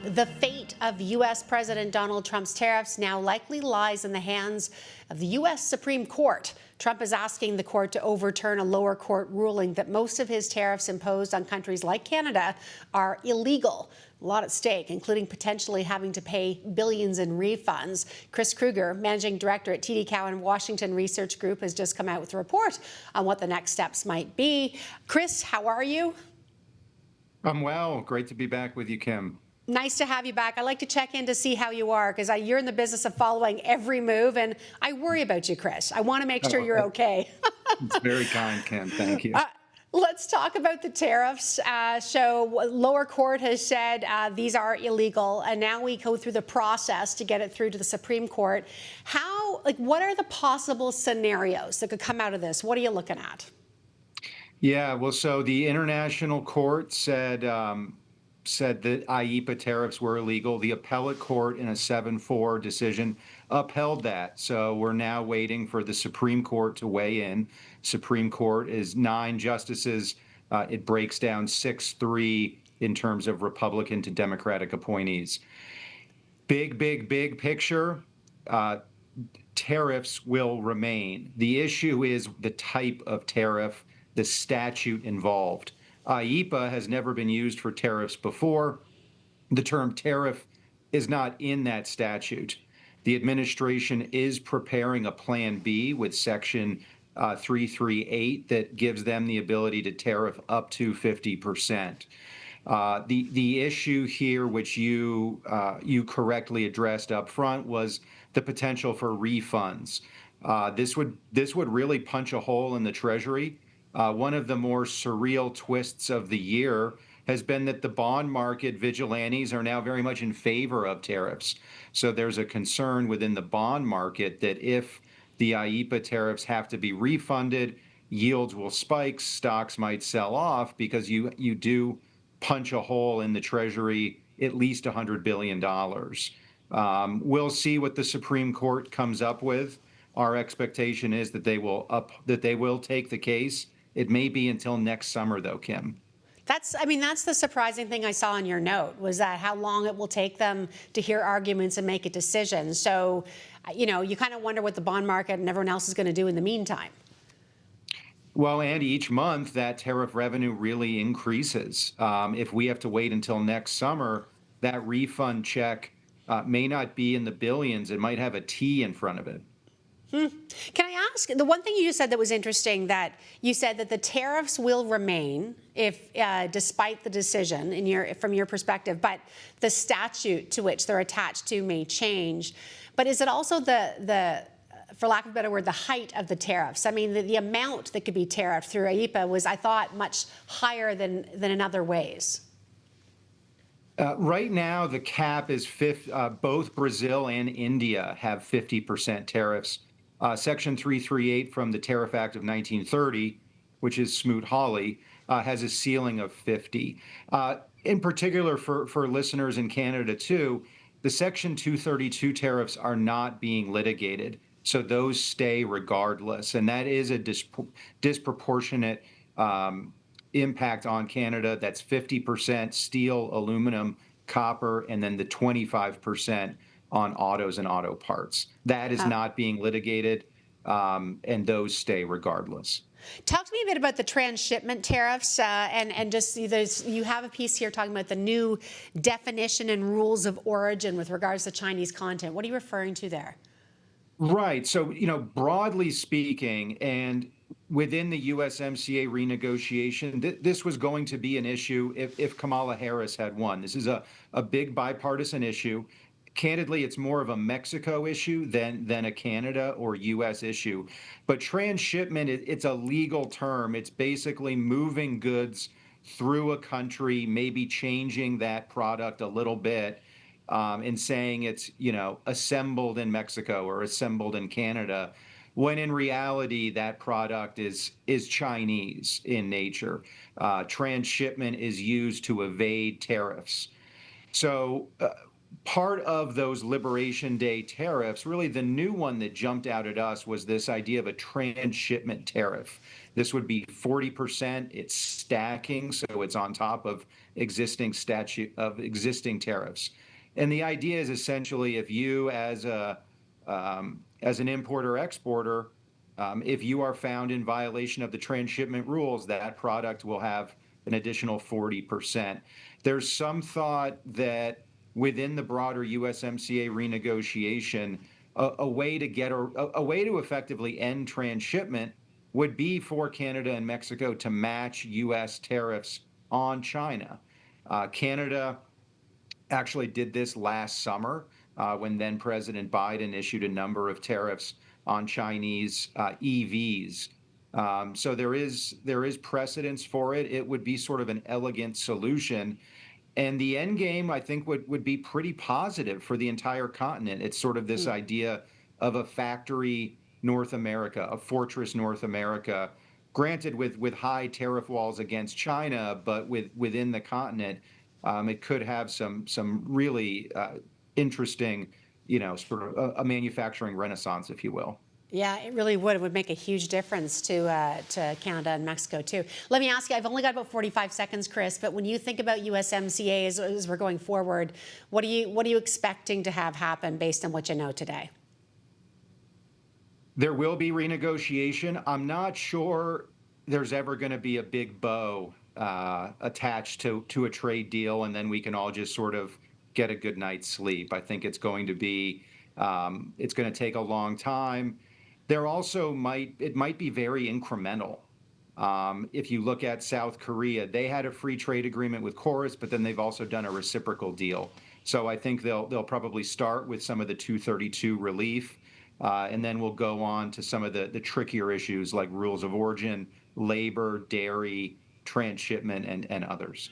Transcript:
The fate of U.S. President Donald Trump's tariffs now likely lies in the hands of the U.S. Supreme Court. Trump is asking the court to overturn a lower court ruling that most of his tariffs imposed on countries like Canada are illegal. A lot at stake, including potentially having to pay billions in refunds. Chris Krueger, managing director at TD Cowen Washington Research Group, has just come out with a report on what the next steps might be. Chris, how are you? I'm well. Great to be back with you, Kim. Nice to have you back. I like to check in to see how you are because you're in the business of following every move, and I worry about you, Chris. I want to make sure you're okay. It's very kind, Kim. Thank you. Let's talk about the tariffs. Lower court has said these are illegal, and now we go through the process to get it through to the Supreme Court. What are the possible scenarios that could come out of this? What are you looking at? Yeah, well, so the International Court said that IEEPA tariffs were illegal. The appellate court in a 7-4 decision upheld that. So we're now waiting for the Supreme Court to weigh in. Supreme Court is 9 justices. It breaks down 6-3 in terms of Republican to Democratic appointees. Big picture. Tariffs will remain. The issue is the type of tariff, the statute involved. IEEPA has never been used for tariffs before. The term tariff is not in that statute. The administration is preparing a plan B with Section 338 that gives them the ability to tariff up to 50%. The issue here, which you correctly addressed up front, was the potential for refunds. This would really punch a hole in the Treasury. One of the more surreal twists of the year has been that the bond market vigilantes are now very much in favor of tariffs. So there's a concern within the bond market that if the IEEPA tariffs have to be refunded, yields will spike, stocks might sell off because you do punch a hole in the Treasury at least $100 billion. We'll see what the Supreme Court comes up with. Our expectation is that they will take the case. It may be until next summer, though, Kim. That's the surprising thing I saw in your note was that how long it will take them to hear arguments and make a decision. So, you kind of wonder what the bond market and everyone else is going to do in the meantime. Well, and each month that tariff revenue really increases. If we have to wait until next summer, that refund check may not be in the billions. It might have a T in front of it. Can I ask, the one thing you said that was interesting, that you said that the tariffs will remain if, despite the decision from your perspective, but the statute to which they're attached to may change. But is it also for lack of a better word, the height of the tariffs? I mean, the amount that could be tariffed through IEEPA was, I thought, much higher than in other ways. Right now, the cap is both Brazil and India have 50% tariffs. Section 338 from the Tariff Act of 1930, which is Smoot-Hawley, has a ceiling of 50. In particular, for listeners in Canada, too, the Section 232 tariffs are not being litigated, so those stay regardless. And that is a disproportionate impact on Canada. That's 50% steel, aluminum, copper, and then the 25% on autos and auto parts. That is not being litigated, and those stay regardless. Talk to me a bit about the transshipment tariffs, and just you have a piece here talking about the new definition and rules of origin with regards to Chinese content. What are you referring to there? Right. So, broadly speaking, and within the USMCA renegotiation, this was going to be an issue if Kamala Harris had won. This is a big bipartisan issue. Candidly, it's more of a Mexico issue than a Canada or U.S. issue. But transshipment, it's a legal term. It's basically moving goods through a country, maybe changing that product a little bit, and saying it's, assembled in Mexico or assembled in Canada, when in reality that product is Chinese in nature. Transshipment is used to evade tariffs. So part of those Liberation Day tariffs, really the new one that jumped out at us was this idea of a transshipment tariff. This would be 40%. It's stacking, so it's on top of existing tariffs. And the idea is essentially if you, as an importer exporter, if you are found in violation of the transshipment rules, that product will have an additional 40%. There's some thought that within the broader USMCA renegotiation, a way to get a way to effectively end transshipment would be for Canada and Mexico to match U.S. tariffs on China. Canada actually did this last summer when then President Biden issued a number of tariffs on Chinese EVs. So there is precedence for it. It would be sort of an elegant solution. And the end game, I think, would be pretty positive for the entire continent. It's sort of this idea of a factory North America, a fortress North America, granted with high tariff walls against China, but within the continent, it could have some really interesting, sort of a manufacturing renaissance, if you will. Yeah, it really would. It would make a huge difference to Canada and Mexico, too. Let me ask you, I've only got about 45 seconds, Chris, but when you think about USMCA as we're going forward, what are you expecting to have happen based on what you know today? There will be renegotiation. I'm not sure there's ever going to be a big bow attached to a trade deal, and then we can all just sort of get a good night's sleep. I think it's going to be, it's going to take a long time. There also might be very incremental. If you look at South Korea, they had a free trade agreement with KORUS, but then they've also done a reciprocal deal. So I think they'll probably start with some of the 232 relief, and then we'll go on to some of the trickier issues like rules of origin, labor, dairy, transshipment, and others.